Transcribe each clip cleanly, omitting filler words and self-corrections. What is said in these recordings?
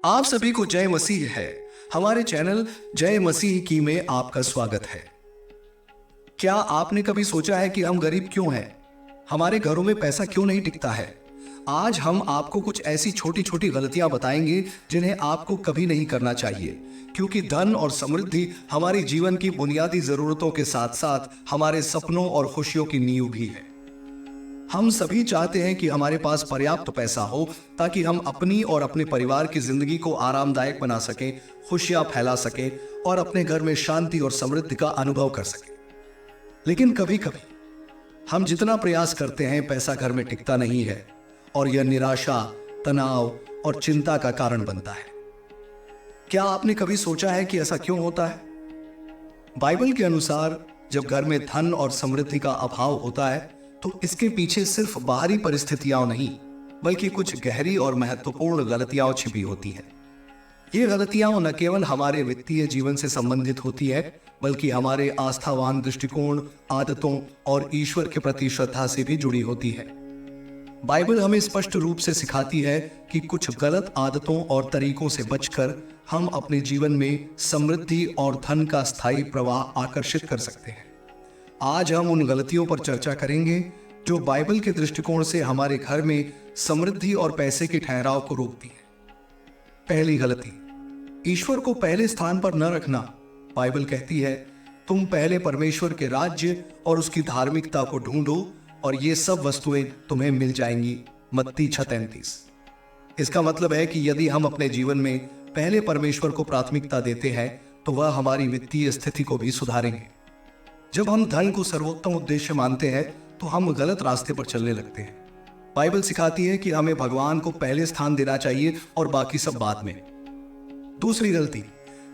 आप सभी को जय मसीह है। हमारे चैनल जय मसीह की में आपका स्वागत है। क्या आपने कभी सोचा है कि हम गरीब क्यों हैं? हमारे घरों में पैसा क्यों नहीं टिकता है? आज हम आपको कुछ ऐसी छोटी छोटी गलतियां बताएंगे जिन्हें आपको कभी नहीं करना चाहिए, क्योंकि धन और समृद्धि हमारे जीवन की बुनियादी जरूरतों के साथ साथ हमारे सपनों और खुशियों की नींव भी है। हम सभी चाहते हैं कि हमारे पास पर्याप्त पैसा हो ताकि हम अपनी और अपने परिवार की जिंदगी को आरामदायक बना सकें, खुशियां फैला सकें और अपने घर में शांति और समृद्धि का अनुभव कर सकें। लेकिन कभी कभी हम जितना प्रयास करते हैं पैसा घर में टिकता नहीं है और यह निराशा, तनाव और चिंता का कारण बनता है। क्या आपने कभी सोचा है कि ऐसा क्यों होता है? बाइबल के अनुसार जब घर में धन और समृद्धि का अभाव होता है तो इसके पीछे सिर्फ बाहरी परिस्थितियां नहीं, बल्कि कुछ गहरी और महत्वपूर्ण गलतियां छिपी होती हैं। ये गलतियां न केवल हमारे वित्तीय जीवन से संबंधित होती है, बल्कि हमारे आस्थावान दृष्टिकोण, आदतों और ईश्वर के प्रति श्रद्धा से भी जुड़ी होती है। बाइबल हमें स्पष्ट रूप से सिखाती है कि कुछ गलत आदतों और तरीकों से बचकर हम अपने जीवन में समृद्धि और धन का स्थायी प्रवाह आकर्षित कर सकते हैं। आज हम उन गलतियों पर चर्चा करेंगे जो बाइबल के दृष्टिकोण से हमारे घर में समृद्धि और पैसे के ठहराव को रोकती है। पहली गलती, ईश्वर को पहले स्थान पर न रखना। बाइबल कहती है, तुम पहले परमेश्वर के राज्य और उसकी धार्मिकता को ढूंढो और ये सब वस्तुएं तुम्हें मिल जाएंगी। मत्ती 6:33। इसका मतलब है कि यदि हम अपने जीवन में पहले परमेश्वर को प्राथमिकता देते हैं तो वह हमारी वित्तीय स्थिति को भी सुधारेंगे। जब हम धन को सर्वोत्तम उद्देश्य मानते हैं तो हम गलत रास्ते पर चलने लगते हैं। बाइबल सिखाती है कि हमें भगवान को पहले स्थान देना चाहिए और बाकी सब बाद में। दूसरी गलती,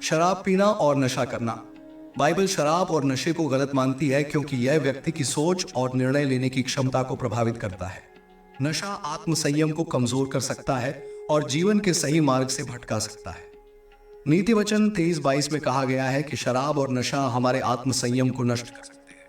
शराब पीना और नशा करना। बाइबल शराब और नशे को गलत मानती है क्योंकि यह व्यक्ति की सोच और निर्णय लेने की क्षमता को प्रभावित करता है। नशा आत्मसंयम को कमजोर कर सकता है और जीवन के सही मार्ग से भटका सकता है। नीति वचन 23:22 में कहा गया है कि शराब और नशा हमारे आत्मसंयम को नष्ट कर सकते हैं।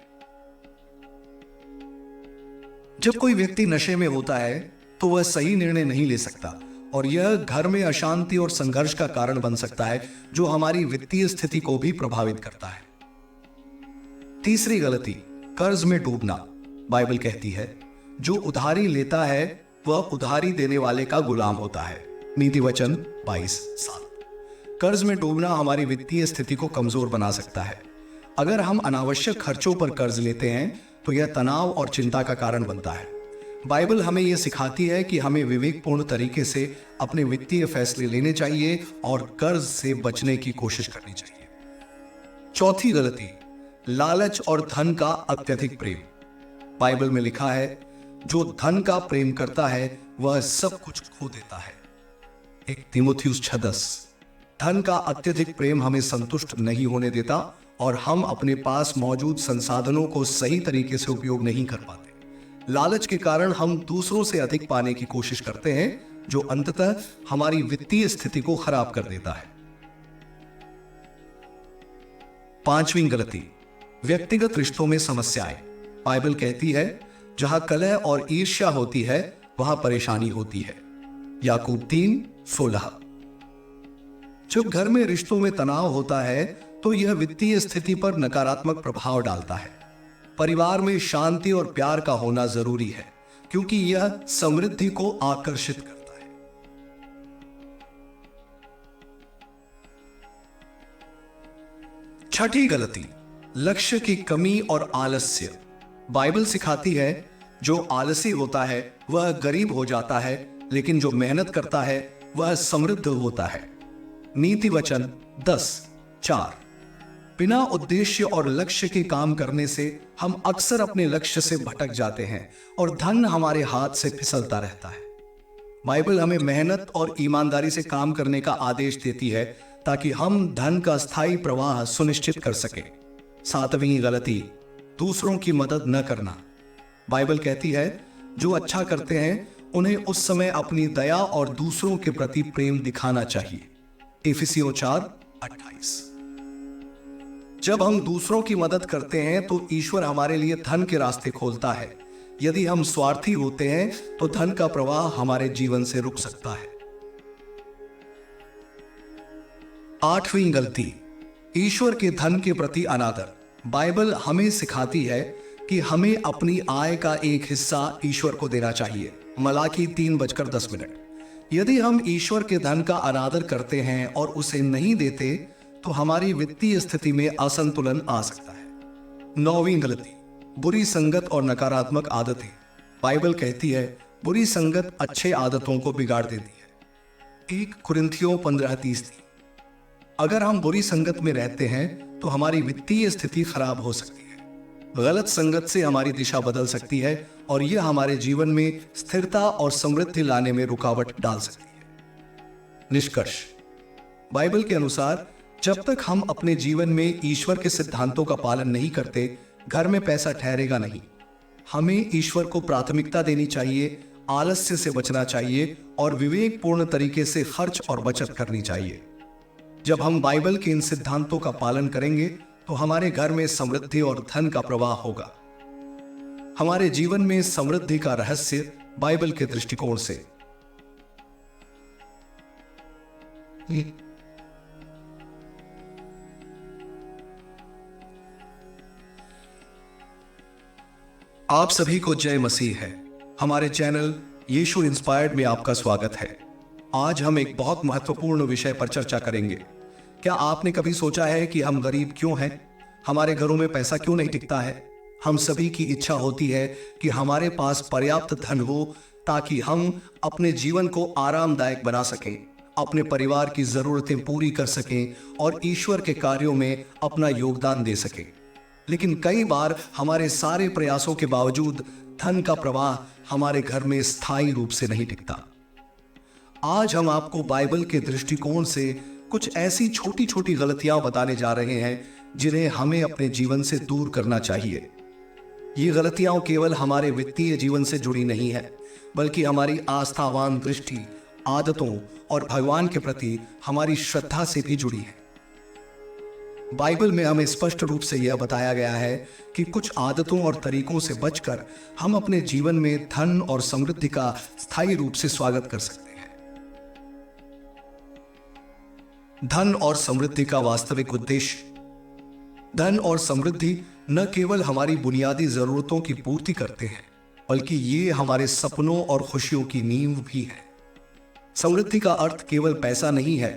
जब कोई व्यक्ति नशे में होता है तो वह सही निर्णय नहीं ले सकता और यह घर में अशांति और संघर्ष का कारण बन सकता है, जो हमारी वित्तीय स्थिति को भी प्रभावित करता है। तीसरी गलती, कर्ज में डूबना। बाइबल कहती है, जो उधारी लेता है वह उधारी देने वाले का गुलाम होता है। नीति वचन 22:7। कर्ज में डूबना हमारी वित्तीय स्थिति को कमजोर बना सकता है। अगर हम अनावश्यक खर्चों पर कर्ज लेते हैं तो यह तनाव और चिंता का कारण बनता है। बाइबल हमें यह सिखाती है कि हमें विवेकपूर्ण तरीके से अपने वित्तीय फैसले लेने चाहिए और कर्ज से बचने की कोशिश करनी चाहिए। चौथी गलती, लालच और धन का अत्यधिक प्रेम। बाइबल में लिखा है, जो धन का प्रेम करता है वह सब कुछ खो देता है। 1 तीमुथियुस 6:10। धन का अत्यधिक प्रेम हमें संतुष्ट नहीं होने देता और हम अपने पास मौजूद संसाधनों को सही तरीके से उपयोग नहीं कर पाते। लालच के कारण हम दूसरों से अधिक पाने की कोशिश करते हैं, जो अंततः हमारी वित्तीय स्थिति को खराब कर देता है। पांचवी गलती, व्यक्तिगत रिश्तों में समस्याएं। बाइबल कहती है, जहां कलह और ईर्ष्या होती है वहां परेशानी होती है। याकूब 3:16। जब घर में रिश्तों में तनाव होता है तो यह वित्तीय स्थिति पर नकारात्मक प्रभाव डालता है। परिवार में शांति और प्यार का होना जरूरी है क्योंकि यह समृद्धि को आकर्षित करता है। छठी गलती, लक्ष्य की कमी और आलस्य। बाइबल सिखाती है, जो आलसी होता है वह गरीब हो जाता है, लेकिन जो मेहनत करता है वह समृद्ध होता है। नीति वचन 10:4। बिना उद्देश्य और लक्ष्य के काम करने से हम अक्सर अपने लक्ष्य से भटक जाते हैं और धन हमारे हाथ से फिसलता रहता है। बाइबल हमें मेहनत और ईमानदारी से काम करने का आदेश देती है ताकि हम धन का स्थायी प्रवाह सुनिश्चित कर सकें। सातवीं गलती, दूसरों की मदद न करना। बाइबल कहती है, जो अच्छा करते हैं उन्हें उस समय अपनी दया और दूसरों के प्रति प्रेम दिखाना चाहिए। इफिसियों 4:28। जब हम दूसरों की मदद करते हैं तो ईश्वर हमारे लिए धन के रास्ते खोलता है। यदि हम स्वार्थी होते हैं तो धन का प्रवाह हमारे जीवन से रुक सकता है। आठवीं गलती, ईश्वर के धन के प्रति अनादर। बाइबल हमें सिखाती है कि हमें अपनी आय का एक हिस्सा ईश्वर को देना चाहिए। मलाकी 3:10। यदि हम ईश्वर के धन का अनादर करते हैं और उसे नहीं देते तो हमारी वित्तीय स्थिति में असंतुलन आ सकता है। नौवीं गलती, बुरी संगत और नकारात्मक आदतें। बाइबल कहती है बुरी संगत अच्छे आदतों को बिगाड़ देती है। 1 कुरिन्थियों 15:30। अगर हम बुरी संगत में रहते हैं तो हमारी वित्तीय स्थिति खराब हो सकती है। गलत संगत से हमारी दिशा बदल सकती है और यह हमारे जीवन में स्थिरता और समृद्धि लाने में रुकावट डाल सकती है। निष्कर्ष, बाइबल के अनुसार जब तक हम अपने जीवन में ईश्वर के सिद्धांतों का पालन नहीं करते, घर में पैसा ठहरेगा नहीं। हमें ईश्वर को प्राथमिकता देनी चाहिए, आलस्य से बचना चाहिए और विवेकपूर्ण तरीके से खर्च और बचत करनी चाहिए। जब हम बाइबल के इन सिद्धांतों का पालन करेंगे तो हमारे घर में समृद्धि और धन का प्रवाह होगा। हमारे जीवन में समृद्धि का रहस्य बाइबल के दृष्टिकोण से। आप सभी को जय मसीह है। हमारे चैनल यीशु इंस्पायर्ड में आपका स्वागत है। आज हम एक बहुत महत्वपूर्ण विषय पर चर्चा करेंगे। क्या आपने कभी सोचा है कि हम गरीब क्यों हैं? हमारे घरों में पैसा क्यों नहीं टिकता है? हम सभी की इच्छा होती है कि हमारे पास पर्याप्त धन हो ताकि हम अपने जीवन को आरामदायक बना सकें, अपने परिवार की जरूरतें पूरी कर सकें और ईश्वर के कार्यों में अपना योगदान दे सकें। लेकिन कई बार हमारे सारे प्रयासों के बावजूद धन का प्रवाह हमारे घर में स्थायी रूप से नहीं टिकता। आज हम आपको बाइबल के दृष्टिकोण से कुछ ऐसी छोटी छोटी गलतियां बताने जा रहे हैं जिन्हें हमें अपने जीवन से दूर करना चाहिए। ये गलतियां केवल हमारे वित्तीय जीवन से जुड़ी नहीं है, बल्कि हमारी आस्थावान दृष्टि, आदतों और भगवान के प्रति हमारी श्रद्धा से भी जुड़ी है। बाइबल में हमें स्पष्ट रूप से यह बताया गया है कि कुछ आदतों और तरीकों से बचकर हम अपने जीवन में धन और समृद्धि का स्थायी रूप से स्वागत कर सकते हैं। धन और समृद्धि का वास्तविक उद्देश्य। धन और समृद्धि न केवल हमारी बुनियादी जरूरतों की पूर्ति करते हैं, बल्कि ये हमारे सपनों और खुशियों की नींव भी है। समृद्धि का अर्थ केवल पैसा नहीं है,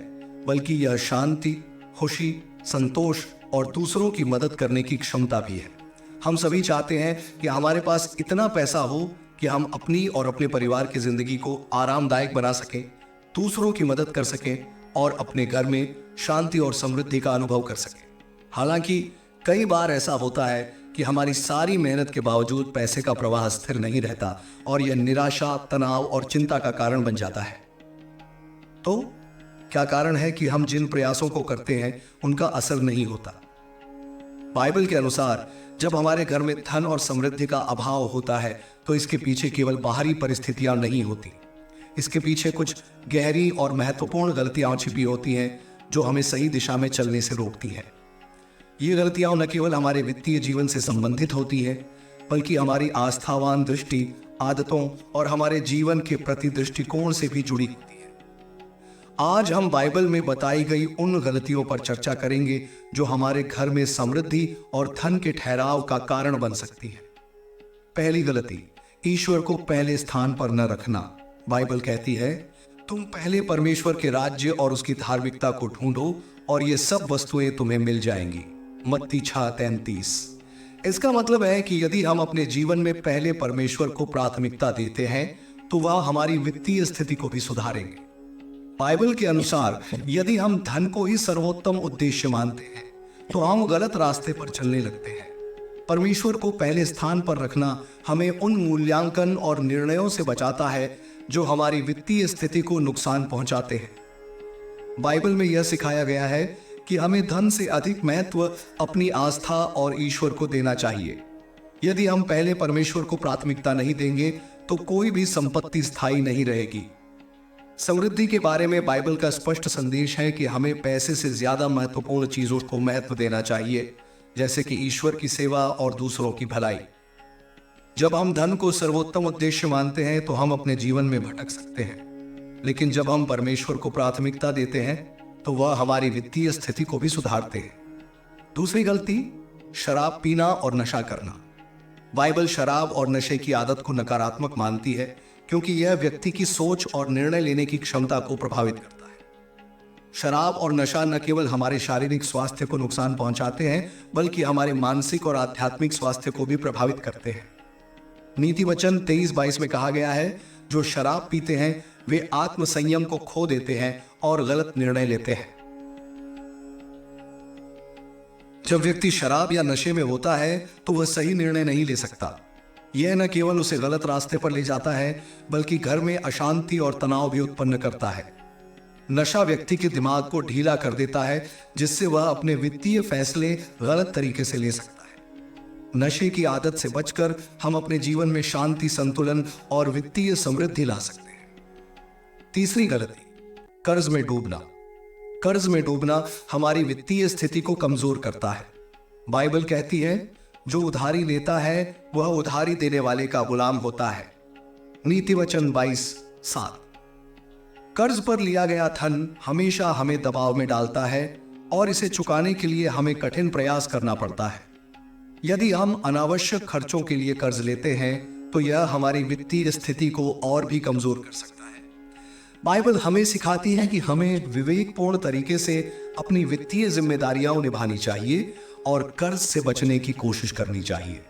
बल्कि यह शांति, खुशी, संतोष और दूसरों की मदद करने की क्षमता भी है। हम सभी चाहते हैं कि हमारे पास इतना पैसा हो कि हम अपनी और अपने परिवार की जिंदगी को आरामदायक बना सकें, दूसरों की मदद कर सकें और अपने घर में शांति और समृद्धि का अनुभव कर सकें। हालांकि कई बार ऐसा होता है कि हमारी सारी मेहनत के बावजूद पैसे का प्रवाह स्थिर नहीं रहता और यह निराशा, तनाव और चिंता का कारण बन जाता है। तो क्या कारण है कि हम जिन प्रयासों को करते हैं उनका असर नहीं होता? बाइबल के अनुसार जब हमारे घर में धन और समृद्धि का अभाव होता है तो इसके पीछे केवल बाहरी परिस्थितियां नहीं होती। इसके पीछे कुछ गहरी और महत्वपूर्ण गलतियां छिपी होती हैं जो हमें सही दिशा में चलने से रोकती हैं। ये गलतियां न केवल हमारे वित्तीय जीवन से संबंधित होती हैं, बल्कि हमारी आस्थावान दृष्टि, आदतों और हमारे जीवन के प्रति दृष्टिकोण से भी जुड़ी होती है। आज हम बाइबल में बताई गई उन गलतियों पर चर्चा करेंगे जो हमारे घर में समृद्धि और धन के ठहराव का कारण बन सकती है। पहली गलती, ईश्वर को पहले स्थान पर न रखना। बाइबल कहती है, तुम पहले परमेश्वर के राज्य और उसकी धार्मिकता को ढूंढो और ये सब वस्तुएं तुम्हें मिल जाएंगी। मत्ती 6:33। इसका मतलब है कि यदि हम अपने जीवन में पहले परमेश्वर को प्राथमिकता देते हैं तो वह हमारी वित्तीय स्थिति को भी सुधारेंगे। बाइबल के अनुसार यदि हम धन को ही सर्वोत्तम उद्देश्य मानते हैं तो हम गलत रास्ते पर चलने लगते हैं। परमेश्वर को पहले स्थान पर रखना हमें उन मूल्यांकन और निर्णयों से बचाता है जो हमारी वित्तीय स्थिति को नुकसान पहुंचाते हैं। बाइबल में यह सिखाया गया है कि हमें धन से अधिक महत्व अपनी आस्था और ईश्वर को देना चाहिए। यदि हम पहले परमेश्वर को प्राथमिकता नहीं देंगे तो कोई भी संपत्ति स्थायी नहीं रहेगी। समृद्धि के बारे में बाइबल का स्पष्ट संदेश है कि हमें पैसे से ज्यादा महत्वपूर्ण चीजों को महत्व देना चाहिए, जैसे कि ईश्वर की सेवा और दूसरों की भलाई। जब हम धन को सर्वोत्तम उद्देश्य मानते हैं तो हम अपने जीवन में भटक सकते हैं, लेकिन जब हम परमेश्वर को प्राथमिकता देते हैं तो वह हमारी वित्तीय स्थिति को भी सुधारते हैं। दूसरी गलती, शराब पीना और नशा करना। बाइबल शराब और नशे की आदत को नकारात्मक मानती है क्योंकि यह व्यक्ति की सोच और निर्णय लेने की क्षमता को प्रभावित करता है। शराब और नशा न केवल हमारे शारीरिक स्वास्थ्य को नुकसान पहुंचाते हैं बल्कि हमारे मानसिक और आध्यात्मिक स्वास्थ्य को भी प्रभावित करते हैं। नीति वचन 23-22 में कहा गया है, जो शराब पीते हैं वे आत्म संयम को खो देते हैं और गलत निर्णय लेते हैं। जब व्यक्ति शराब या नशे में होता है तो वह सही निर्णय नहीं ले सकता। यह न केवल उसे गलत रास्ते पर ले जाता है बल्कि घर में अशांति और तनाव भी उत्पन्न करता है। नशा व्यक्ति के दिमाग को ढीला कर देता है जिससे वह अपने वित्तीय फैसले गलत तरीके से ले सकता है। नशे की आदत से बचकर हम अपने जीवन में शांति, संतुलन और वित्तीय समृद्धि ला सकते हैं। तीसरी गलती, कर्ज में डूबना। कर्ज में डूबना हमारी वित्तीय स्थिति को कमजोर करता है। बाइबल कहती है, जो उधारी लेता है वह उधारी देने वाले का गुलाम होता है। नीति वचन 22:7। कर्ज पर लिया गया धन हमेशा हमें दबाव में डालता है और इसे चुकाने के लिए हमें कठिन प्रयास करना पड़ता है। यदि हम अनावश्यक खर्चों के लिए कर्ज लेते हैं तो यह हमारी वित्तीय स्थिति को और भी कमजोर कर सकता है। बाइबल हमें सिखाती है कि हमें विवेकपूर्ण तरीके से अपनी वित्तीय जिम्मेदारियां निभानी चाहिए और कर्ज से बचने की कोशिश करनी चाहिए।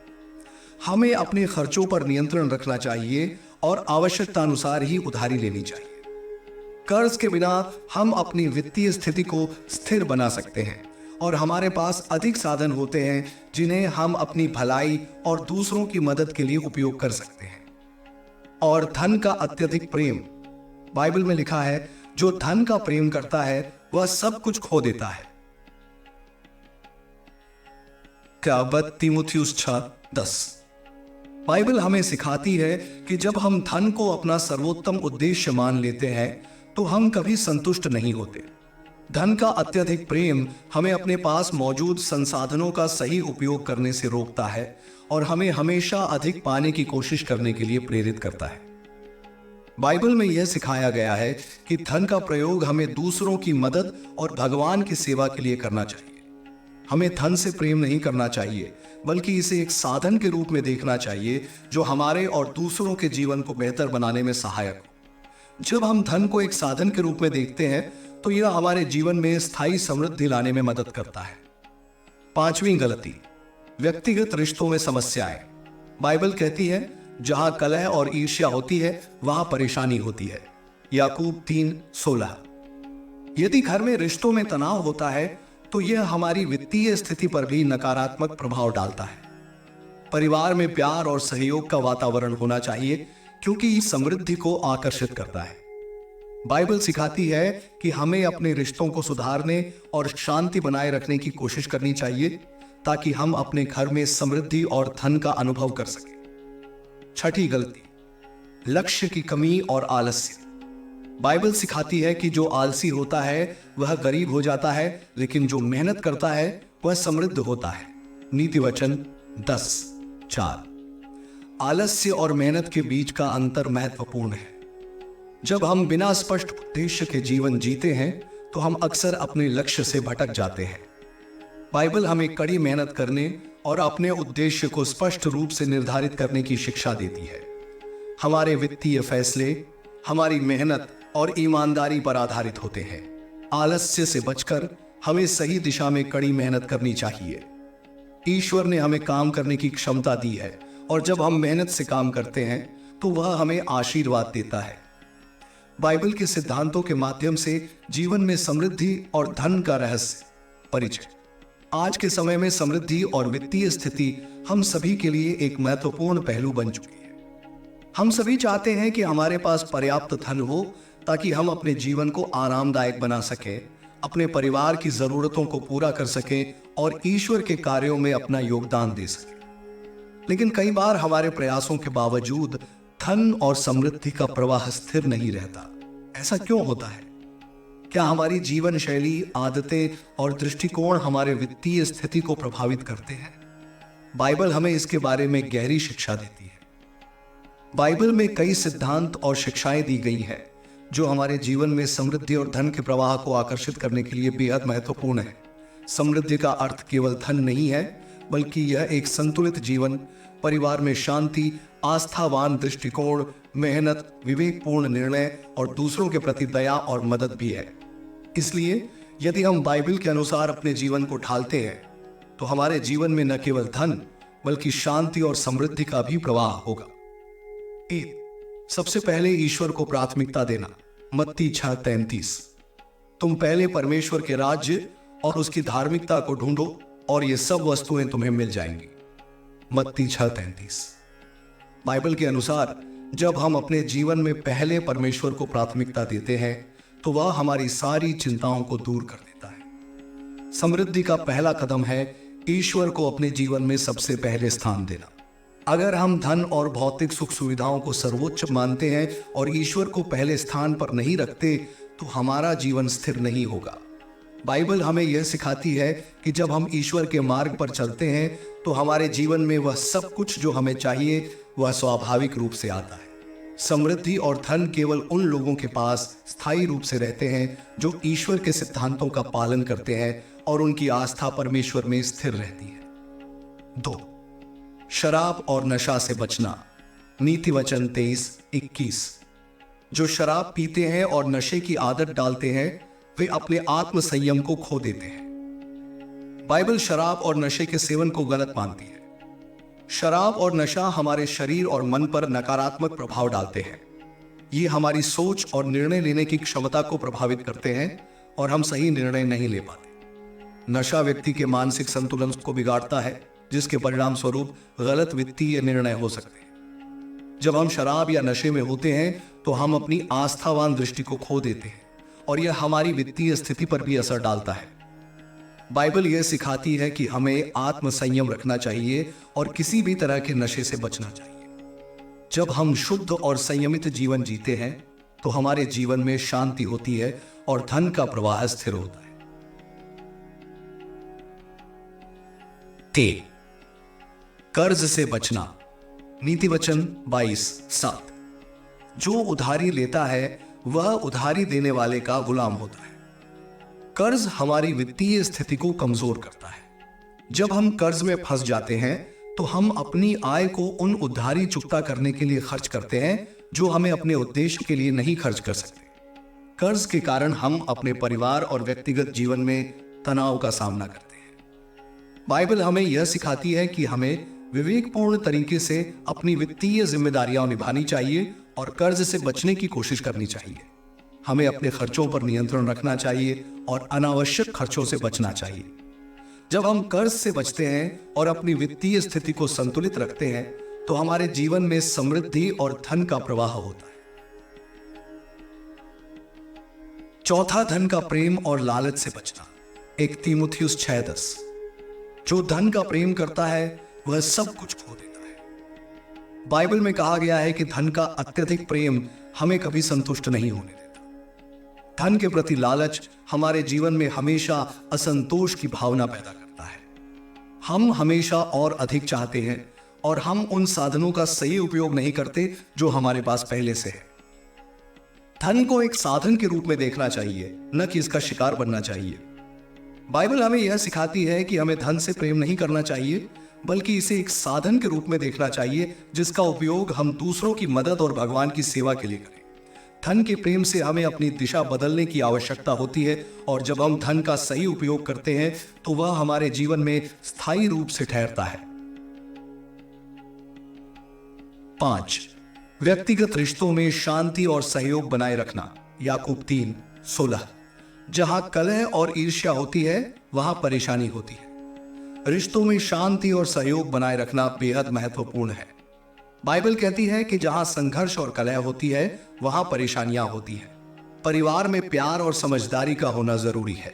हमें अपने खर्चों पर नियंत्रण रखना चाहिए और आवश्यकता अनुसार ही उधारी लेनी चाहिए। कर्ज के बिना हम अपनी वित्तीय स्थिति को स्थिर बना सकते हैं और हमारे पास अधिक साधन होते हैं जिन्हें हम अपनी भलाई और दूसरों की मदद के लिए उपयोग कर सकते हैं। और धन का अत्यधिक प्रेम। बाइबल में लिखा है, जो धन का प्रेम करता है वह सब कुछ खो देता है। तीमुथियुस 6:10। बाइबल हमें सिखाती है कि जब हम धन को अपना सर्वोत्तम उद्देश्य मान लेते हैं तो हम कभी संतुष्ट नहीं होते। धन का अत्यधिक प्रेम हमें अपने पास मौजूद संसाधनों का सही उपयोग करने से रोकता है और हमें हमेशा अधिक पाने की कोशिश करने के लिए प्रेरित करता है। बाइबल में यह सिखाया गया है कि धन का प्रयोग हमें दूसरों की मदद और भगवान की सेवा के लिए करना चाहिए। हमें धन से प्रेम नहीं करना चाहिए बल्कि इसे एक साधन के रूप में देखना चाहिए जो हमारे और दूसरों के जीवन को बेहतर बनाने में सहायक हो। जब हम धन को एक साधन के रूप में देखते हैं तो यह हमारे जीवन में स्थायी समृद्धि लाने में मदद करता है। पांचवी गलती, व्यक्तिगत रिश्तों में समस्याएं। बाइबल कहती है, जहां कलह और ईर्ष्या होती है वहां परेशानी होती है। याकूब 3:16। यदि घर में रिश्तों में तनाव होता है तो यह हमारी वित्तीय स्थिति पर भी नकारात्मक प्रभाव डालता है। परिवार में प्यार और सहयोग का वातावरण होना चाहिए क्योंकि ये समृद्धि को आकर्षित करता है। बाइबल सिखाती है कि हमें अपने रिश्तों को सुधारने और शांति बनाए रखने की कोशिश करनी चाहिए ताकि हम अपने घर में समृद्धि और धन का अनुभव कर सकें। छठी गलती, लक्ष्य की कमी और आलस्य। बाइबल सिखाती है कि जो आलसी होता है वह गरीब हो जाता है, लेकिन जो मेहनत करता है वह समृद्ध होता है। नीति वचन 10:4। आलस्य और मेहनत के बीच का अंतर महत्वपूर्ण है। जब हम बिना स्पष्ट उद्देश्य के जीवन जीते हैं तो हम अक्सर अपने लक्ष्य से भटक जाते हैं। बाइबल हमें कड़ी मेहनत करने और अपने उद्देश्य को स्पष्ट रूप से निर्धारित करने की शिक्षा देती है। हमारे वित्तीय फैसले हमारी मेहनत और ईमानदारी पर आधारित होते हैं। आलस्य से बचकर हमें सही दिशा में कड़ी मेहनत करनी चाहिए। ईश्वर ने हमें काम करने की क्षमता दी है और जब हम मेहनत से काम करते हैं तो वह हमें आशीर्वाद देता है। बाइबल के सिद्धांतों के माध्यम से जीवन में समृद्धि और धन का रहस्य परिचय। आज के समय में समृद्धि और वित्तीय स्थिति हम सभी के लिए एक महत्वपूर्ण पहलू बन चुकी है। हम सभी चाहते हैं कि हमारे पास पर्याप्त धन हो ताकि हम अपने जीवन को आरामदायक बना सकें, अपने परिवार की जरूरतों को पूरा कर सकें और ईश्वर के कार्यों में अपना योगदान दे सकें। लेकिन कई बार हमारे प्रयासों के बावजूद धन और समृद्धि का प्रवाह स्थिर नहीं रहता। ऐसा क्यों होता है? क्या हमारी जीवन शैली, आदतें और दृष्टिकोण हमारे वित्तीय स्थिति को प्रभावित करते हैं? बाइबल हमें इसके बारे में गहरी शिक्षा देती है। बाइबल में कई सिद्धांत और शिक्षाएं दी गई हैं जो हमारे जीवन में समृद्धि और धन के प्रवाह को आकर्षित करने के लिए बेहद महत्वपूर्ण है। समृद्धि का अर्थ केवल धन नहीं है, बल्कि यह एक संतुलित जीवन, परिवार में शांति, आस्थावान दृष्टिकोण, मेहनत, विवेकपूर्ण निर्णय और दूसरों के प्रति दया और मदद भी है। इसलिए यदि हम बाइबल के अनुसार अपने जीवन को ढालते हैं तो हमारे जीवन में न केवल धन बल्कि शांति और समृद्धि का भी प्रवाह होगा। सबसे पहले ईश्वर को प्राथमिकता देना। मत्ती 6:33। तुम पहले परमेश्वर के राज्य और उसकी धार्मिकता को ढूंढो और ये सब वस्तुएं तुम्हें मिल जाएंगी। मत्ती 6:33। बाइबल के अनुसार जब हम अपने जीवन में पहले परमेश्वर को प्राथमिकता देते हैं तो वह हमारी सारी चिंताओं को दूर कर देता है। समृद्धि का पहला कदम है ईश्वर को अपने जीवन में सबसे पहले स्थान देना। अगर हम धन और भौतिक सुख सुविधाओं को सर्वोच्च मानते हैं और ईश्वर को पहले स्थान पर नहीं रखते तो हमारा जीवन स्थिर नहीं होगा। बाइबल हमें यह सिखाती है कि जब हम ईश्वर के मार्ग पर चलते हैं तो हमारे जीवन में वह सब कुछ जो हमें चाहिए वह स्वाभाविक रूप से आता है। समृद्धि और धन केवल उन लोगों के पास स्थायी रूप से रहते हैं जो ईश्वर के सिद्धांतों का पालन करते हैं और उनकी आस्था परमेश्वर में स्थिर रहती है। 2. शराब और नशा से बचना। नीति वचन 23:21। जो शराब पीते हैं और नशे की आदत डालते हैं वे अपने आत्म संयम को खो देते हैं। बाइबल शराब और नशे के सेवन को गलत मानती है। शराब और नशा हमारे शरीर और मन पर नकारात्मक प्रभाव डालते हैं। ये हमारी सोच और निर्णय लेने की क्षमता को प्रभावित करते हैं और हम सही निर्णय नहीं ले पाते। नशा व्यक्ति के मानसिक संतुलन को बिगाड़ता है, जिसके परिणाम स्वरूप गलत वित्तीय निर्णय हो सकते हैं। जब हम शराब या नशे में होते हैं तो हम अपनी आस्थावान दृष्टि को खो देते हैं और यह हमारी वित्तीय स्थिति पर भी असर डालता है। बाइबल यह सिखाती है कि हमें आत्म संयम रखना चाहिए और किसी भी तरह के नशे से बचना चाहिए। जब हम शुद्ध और संयमित जीवन जीते हैं तो हमारे जीवन में शांति होती है और धन का प्रवाह स्थिर होता है। 3. कर्ज से बचना। नीति वचन 22:7। जो उधारी लेता है वह उधारी देने वाले का गुलाम होता है। कर्ज हमारी वित्तीय स्थिति को कमजोर करता है। जब हम कर्ज में फंस जाते हैं तो हम अपनी आय को उन उधारी चुकता करने के लिए खर्च करते हैं जो हमें अपने उद्देश्य के लिए नहीं खर्च कर सकते। कर्ज के कारण हम अपने परिवार और व्यक्तिगत जीवन में तनाव का सामना करते हैं। बाइबल हमें यह सिखाती है कि हमें विवेकपूर्ण तरीके से अपनी वित्तीय जिम्मेदारियां निभानी चाहिए और कर्ज से बचने की कोशिश करनी चाहिए। हमें अपने खर्चों पर नियंत्रण रखना चाहिए और अनावश्यक खर्चों से बचना चाहिए। जब हम कर्ज से बचते हैं और अपनी वित्तीय स्थिति को संतुलित रखते हैं तो हमारे जीवन में समृद्धि और धन का प्रवाह होता है। 4. धन का प्रेम और लालच से बचना। 1 तीमुथियुस 6:10। जो धन का प्रेम करता है वह सब कुछ खो देता है। बाइबल में कहा गया है कि धन का अत्यधिक प्रेम हमें कभी संतुष्ट नहीं होने देता। धन के प्रति लालच हमारे जीवन में हमेशा असंतोष की भावना पैदा करता है। हम हमेशा और अधिक चाहते हैं और हम उन साधनों का सही उपयोग नहीं करते जो हमारे पास पहले से है। धन को एक साधन के रूप में देखना चाहिए, न कि इसका शिकार बनना चाहिए। बाइबल हमें यह सिखाती है कि हमें धन से प्रेम नहीं करना चाहिए, बल्कि इसे एक साधन के रूप में देखना चाहिए जिसका उपयोग हम दूसरों की मदद और भगवान की सेवा के लिए करें। धन के प्रेम से हमें अपनी दिशा बदलने की आवश्यकता होती है और जब हम धन का सही उपयोग करते हैं तो वह हमारे जीवन में स्थायी रूप से ठहरता है। 5. व्यक्तिगत रिश्तों में शांति और सहयोग बनाए रखना। याकूब 3:16। जहां कलह और ईर्ष्या होती है वहां परेशानी होती है। रिश्तों में शांति और सहयोग बनाए रखना बेहद महत्वपूर्ण है। बाइबल कहती है कि जहां संघर्ष और कलह होती है वहां परेशानियां होती हैं। परिवार में प्यार और समझदारी का होना जरूरी है।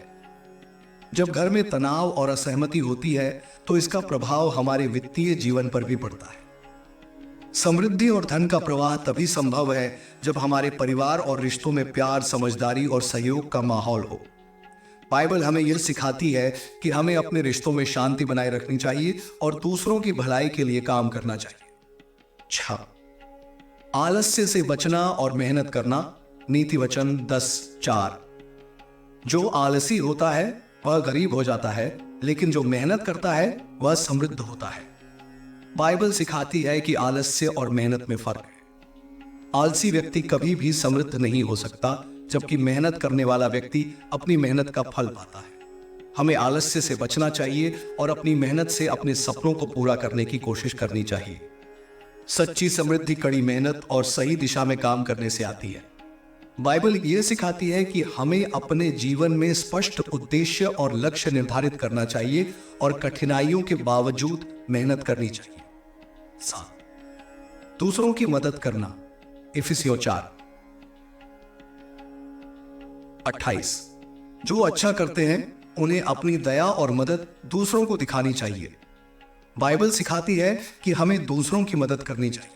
जब घर में तनाव और असहमति होती है तो इसका प्रभाव हमारे वित्तीय जीवन पर भी पड़ता है। समृद्धि और धन का प्रवाह तभी संभव है जब हमारे परिवार और रिश्तों में प्यार, समझदारी और सहयोग का माहौल हो। बाइबल हमें यह सिखाती है कि हमें अपने रिश्तों में शांति बनाए रखनी चाहिए और दूसरों की भलाई के लिए काम करना चाहिए। 6. आलस्य से बचना और मेहनत करना। नीति वचन 10:4। जो आलसी होता है वह गरीब हो जाता है, लेकिन जो मेहनत करता है वह समृद्ध होता है। बाइबल सिखाती है कि आलस्य और मेहनत में फर्क है। आलसी व्यक्ति कभी भी समृद्ध नहीं हो सकता, जबकि मेहनत करने वाला व्यक्ति अपनी मेहनत का फल पाता है। हमें आलस्य से बचना चाहिए और अपनी मेहनत से अपने सपनों को पूरा करने की कोशिश करनी चाहिए। सच्ची समृद्धि कड़ी मेहनत और सही दिशा में काम करने से आती है। बाइबल यह सिखाती है कि हमें अपने जीवन में स्पष्ट उद्देश्य और लक्ष्य निर्धारित करना चाहिए और कठिनाइयों के बावजूद मेहनत करनी चाहिए। 7. दूसरों की मदद करना। इफिसियों 4:28। जो अच्छा करते हैं उन्हें अपनी दया और मदद दूसरों को दिखानी चाहिए। बाइबल सिखाती है कि हमें दूसरों की मदद करनी चाहिए।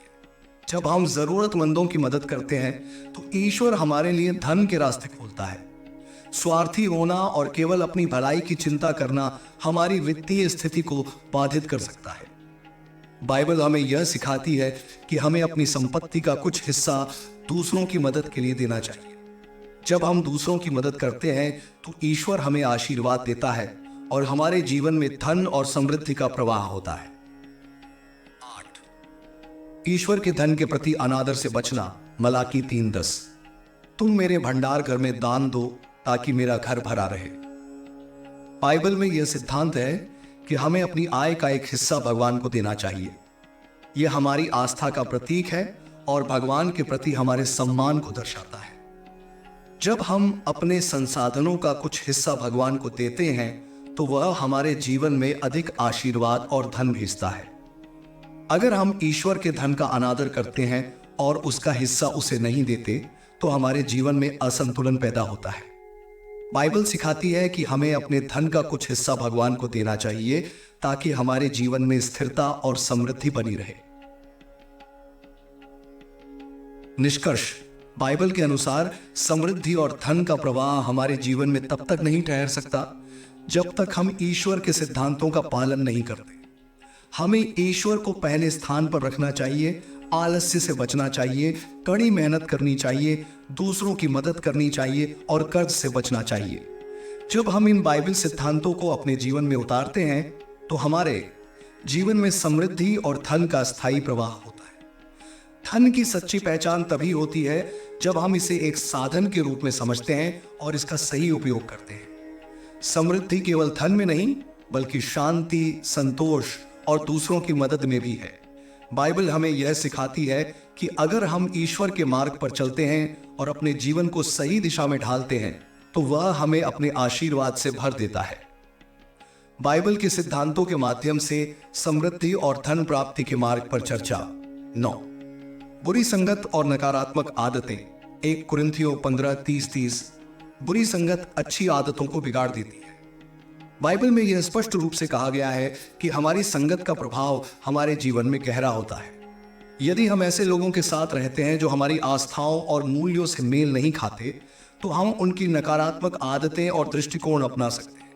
जब हम जरूरतमंदों की मदद करते हैं तो ईश्वर हमारे लिए धन के रास्ते खोलता है। स्वार्थी होना और केवल अपनी भलाई की चिंता करना हमारी वित्तीय स्थिति को बाधित कर सकता है। बाइबल हमें यह सिखाती है कि हमें अपनी संपत्ति का कुछ हिस्सा दूसरों की मदद के लिए देना चाहिए। जब हम दूसरों की मदद करते हैं तो ईश्वर हमें आशीर्वाद देता है और हमारे जीवन में धन और समृद्धि का प्रवाह होता है। 8. ईश्वर के धन के प्रति अनादर से बचना। मलाकी 3:10। तुम मेरे भंडार घर में दान दो ताकि मेरा घर भरा रहे। बाइबल में यह सिद्धांत है कि हमें अपनी आय का एक हिस्सा भगवान को देना चाहिए। यह हमारी आस्था का प्रतीक है और भगवान के प्रति हमारे सम्मान को दर्शाता है। जब हम अपने संसाधनों का कुछ हिस्सा भगवान को देते हैं तो वह हमारे जीवन में अधिक आशीर्वाद और धन भेजता है। अगर हम ईश्वर के धन का अनादर करते हैं और उसका हिस्सा उसे नहीं देते तो हमारे जीवन में असंतुलन पैदा होता है। बाइबल सिखाती है कि हमें अपने धन का कुछ हिस्सा भगवान को देना चाहिए ताकि हमारे जीवन में स्थिरता और समृद्धि बनी रहे। निष्कर्ष। बाइबल के अनुसार समृद्धि और धन का प्रवाह हमारे जीवन में तब तक नहीं ठहर सकता जब तक हम ईश्वर के सिद्धांतों का पालन नहीं करते। हमें ईश्वर को पहले स्थान पर रखना चाहिए, आलस्य से बचना चाहिए, कड़ी मेहनत करनी चाहिए, दूसरों की मदद करनी चाहिए और कर्ज से बचना चाहिए। जब हम इन बाइबल सिद्धांतों को अपने जीवन में उतारते हैं तो हमारे जीवन में समृद्धि और धन का स्थायी प्रवाह होता है। धन की सच्ची पहचान तभी होती है जब हम इसे एक साधन के रूप में समझते हैं और इसका सही उपयोग करते हैं। समृद्धि केवल धन में नहीं बल्कि शांति, संतोष और दूसरों की मदद में भी है। बाइबल हमें यह सिखाती है कि अगर हम ईश्वर के मार्ग पर चलते हैं और अपने जीवन को सही दिशा में ढालते हैं तो वह हमें अपने आशीर्वाद से भर देता है। बाइबल के सिद्धांतों के माध्यम से समृद्धि और धन प्राप्ति के मार्ग पर चर्चा। 9. बुरी संगत और नकारात्मक आदतें। 1 कुरिन्थियों 15:30-30। बुरी संगत अच्छी आदतों को बिगाड़ देती है। बाइबल में यह स्पष्ट रूप से कहा गया है कि हमारी संगत का प्रभाव हमारे जीवन में गहरा होता है। यदि हम ऐसे लोगों के साथ रहते हैं जो हमारी आस्थाओं और मूल्यों से मेल नहीं खाते तो हम उनकी नकारात्मक आदतें और दृष्टिकोण अपना सकते हैं।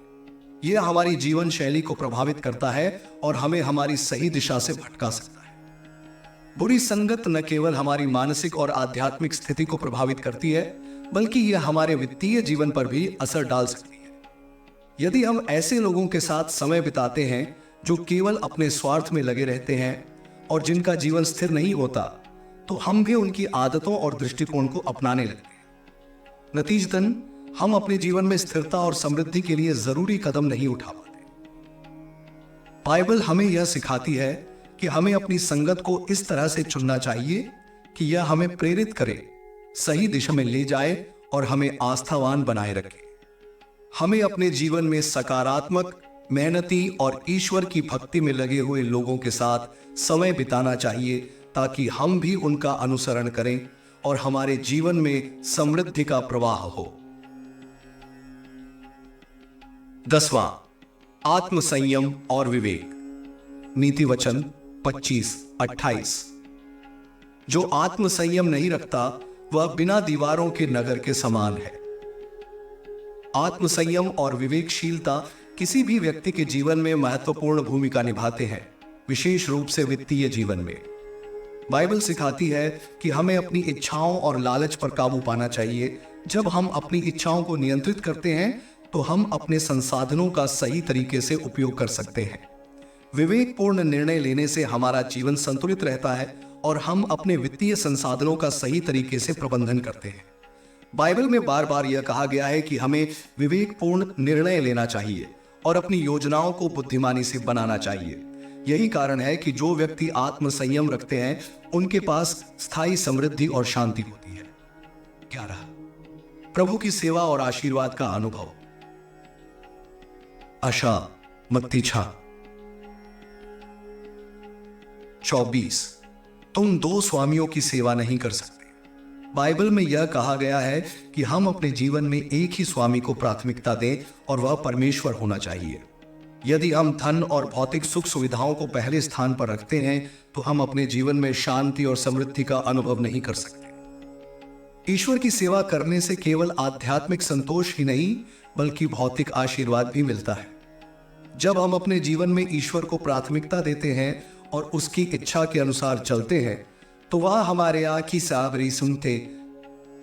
यह हमारी जीवन शैली को प्रभावित करता है और हमें हमारी सही दिशा से भटका सकता है। बुरी संगत न केवल हमारी मानसिक और आध्यात्मिक स्थिति को प्रभावित करती है बल्कि यह हमारे वित्तीय जीवन पर भी असर डाल सकती है। यदि हम ऐसे लोगों के साथ समय बिताते हैं जो केवल अपने स्वार्थ में लगे रहते हैं और जिनका जीवन स्थिर नहीं होता तो हम भी उनकी आदतों और दृष्टिकोण को अपनाने लगते हैं। नतीजतन हम अपने जीवन में स्थिरता और समृद्धि के लिए जरूरी कदम नहीं उठा पाते। बाइबल हमें यह सिखाती है कि हमें अपनी संगत को इस तरह से चुनना चाहिए कि यह हमें प्रेरित करे, सही दिशा में ले जाए और हमें आस्थावान बनाए रखे। हमें अपने जीवन में सकारात्मक, मेहनती और ईश्वर की भक्ति में लगे हुए लोगों के साथ समय बिताना चाहिए ताकि हम भी उनका अनुसरण करें और हमारे जीवन में समृद्धि का प्रवाह हो। 10वां, आत्मसंयम और विवेक। नीति वचन 25-28। जो आत्मसंयम नहीं रखता वह बिना दीवारों के नगर के समान है। आत्मसंयम और विवेकशीलता किसी भी व्यक्ति के जीवन में महत्वपूर्ण भूमिका निभाते हैं, विशेष रूप से वित्तीय जीवन में। बाइबल सिखाती है कि हमें अपनी इच्छाओं और लालच पर काबू पाना चाहिए। जब हम अपनी इच्छाओं को नियंत्रित करते हैं तो हम अपने संसाधनों का सही तरीके से उपयोग कर सकते हैं। विवेकपूर्ण निर्णय लेने से हमारा जीवन संतुलित रहता है और हम अपने वित्तीय संसाधनों का सही तरीके से प्रबंधन करते हैं। बाइबल में बार बार यह कहा गया है कि हमें विवेकपूर्ण निर्णय लेना चाहिए और अपनी योजनाओं को बुद्धिमानी से बनाना चाहिए। यही कारण है कि जो व्यक्ति आत्म संयम रखते हैं उनके पास स्थायी समृद्धि और शांति होती है। 11 प्रभु की सेवा और आशीर्वाद का अनुभव। आशा मत्ती 6:24 तुम दो स्वामियों की सेवा नहीं कर सकते। बाइबल में यह कहा गया है कि हम अपने जीवन में एक ही स्वामी को प्राथमिकता दें और वह परमेश्वर होना चाहिए। यदि हम धन और भौतिक सुख सुविधाओं को पहले स्थान पर रखते हैं तो हम अपने जीवन में शांति और समृद्धि का अनुभव नहीं कर सकते। ईश्वर की सेवा करने से केवल आध्यात्मिक संतोष ही नहीं बल्कि भौतिक आशीर्वाद भी मिलता है। जब हम अपने जीवन में ईश्वर को प्राथमिकता देते हैं और उसकी इच्छा के अनुसार चलते हैं तो वह हमारे आँखी सावरी सुनते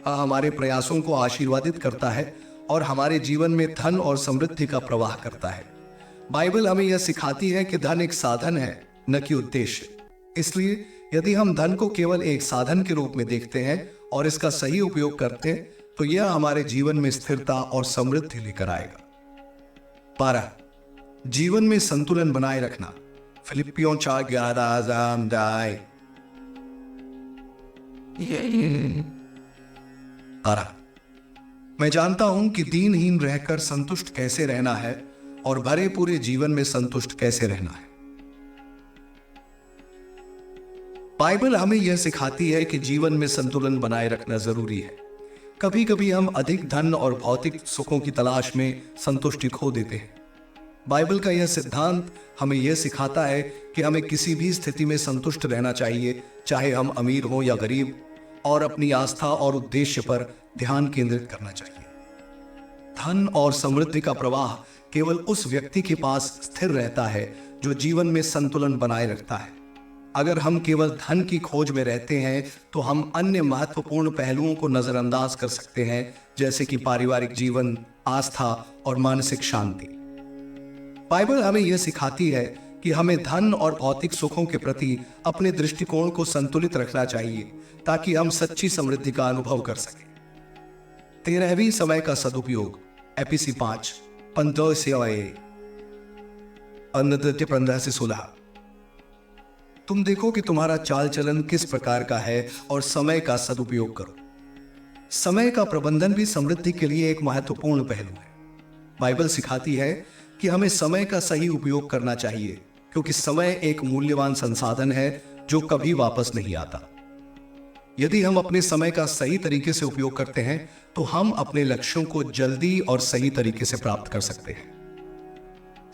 हमारे प्रयासों को आशीर्वादित करता है और हमारे जीवन में धन और समृद्धि का प्रवाह करता है। बाइबल हमें यह सिखाती है कि धन एक साधन है, न कि उद्देश्य। इसलिए यदि हम धन को केवल एक साधन के रूप में देखते हैं और इसका सही उपयोग करते हैं तो यह हमारे जीवन में स्थिरता और समृद्धि लेकर आएगा। 12 जीवन में संतुलन बनाए रखना। फिलिपियों 4:11 मैं जानता हूं कि दीनहीन रहकर संतुष्ट कैसे रहना है और भरे पूरे जीवन में संतुष्ट कैसे रहना है। बाइबल हमें यह सिखाती है कि जीवन में संतुलन बनाए रखना जरूरी है। कभी कभी हम अधिक धन और भौतिक सुखों की तलाश में संतुष्टि खो देते हैं। बाइबल का यह सिद्धांत हमें यह सिखाता है कि हमें किसी भी स्थिति में संतुष्ट रहना चाहिए, चाहे हम अमीर हों या गरीब, और अपनी आस्था और उद्देश्य पर ध्यान केंद्रित करना चाहिए। धन और समृद्धि का प्रवाह केवल उस व्यक्ति के पास स्थिर रहता है जो जीवन में संतुलन बनाए रखता है। अगर हम केवल धन की खोज में रहते हैं तो हम अन्य महत्वपूर्ण पहलुओं को नजरअंदाज कर सकते हैं, जैसे कि पारिवारिक जीवन, आस्था और मानसिक शांति। बाइबल हमें यह सिखाती है कि हमें धन और भौतिक सुखों के प्रति अपने दृष्टिकोण को संतुलित रखना चाहिए ताकि हम सच्ची समृद्धि का अनुभव कर सकें। 13वीं समय का सदुपयोग। एपीसी 5:15-16 तुम देखो कि तुम्हारा चाल चलन किस प्रकार का है और समय का सदुपयोग करो। समय का प्रबंधन भी समृद्धि के लिए एक महत्वपूर्ण पहलू है। बाइबल सिखाती है कि हमें समय का सही उपयोग करना चाहिए क्योंकि समय एक मूल्यवान संसाधन है जो कभी वापस नहीं आता। यदि हम अपने समय का सही तरीके से उपयोग करते हैं तो हम अपने लक्ष्यों को जल्दी और सही तरीके से प्राप्त कर सकते हैं।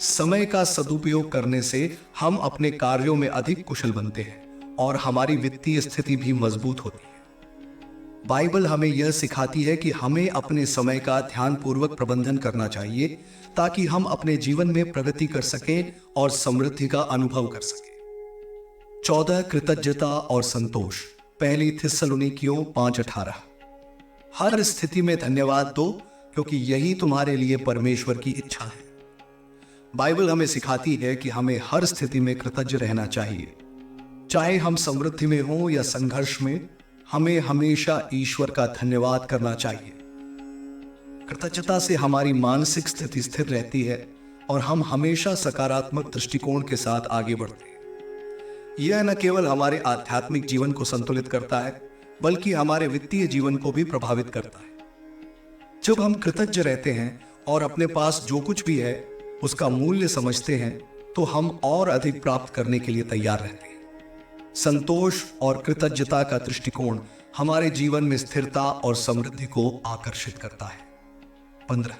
समय का सदुपयोग करने से हम अपने कार्यों में अधिक कुशल बनते हैं और हमारी वित्तीय स्थिति भी मजबूत होती है। बाइबल हमें यह सिखाती है कि हमें अपने समय का ध्यानपूर्वक प्रबंधन करना चाहिए ताकि हम अपने जीवन में प्रगति कर सकें और समृद्धि का अनुभव कर सकें। 14 कृतज्ञता और संतोष। पहली थिस्सलुनीकियों 5:18 हर स्थिति में धन्यवाद दो क्योंकि यही तुम्हारे लिए परमेश्वर की इच्छा है। बाइबल हमें सिखाती है कि हमें हर स्थिति में कृतज्ञ रहना चाहिए। चाहे हम समृद्धि में हों या संघर्ष में, हमें हमेशा ईश्वर का धन्यवाद करना चाहिए। कृतज्ञता से हमारी मानसिक स्थिति स्थिर रहती है और हम हमेशा सकारात्मक दृष्टिकोण के साथ आगे बढ़ते हैं। यह न केवल हमारे आध्यात्मिक जीवन को संतुलित करता है बल्कि हमारे वित्तीय जीवन को भी प्रभावित करता है। जब हम कृतज्ञ रहते हैं और अपने पास जो कुछ भी है उसका मूल्य समझते हैं तो हम और अधिक प्राप्त करने के लिए तैयार रहते हैं। संतोष और कृतज्ञता का दृष्टिकोण हमारे जीवन में स्थिरता और समृद्धि को आकर्षित करता है। 15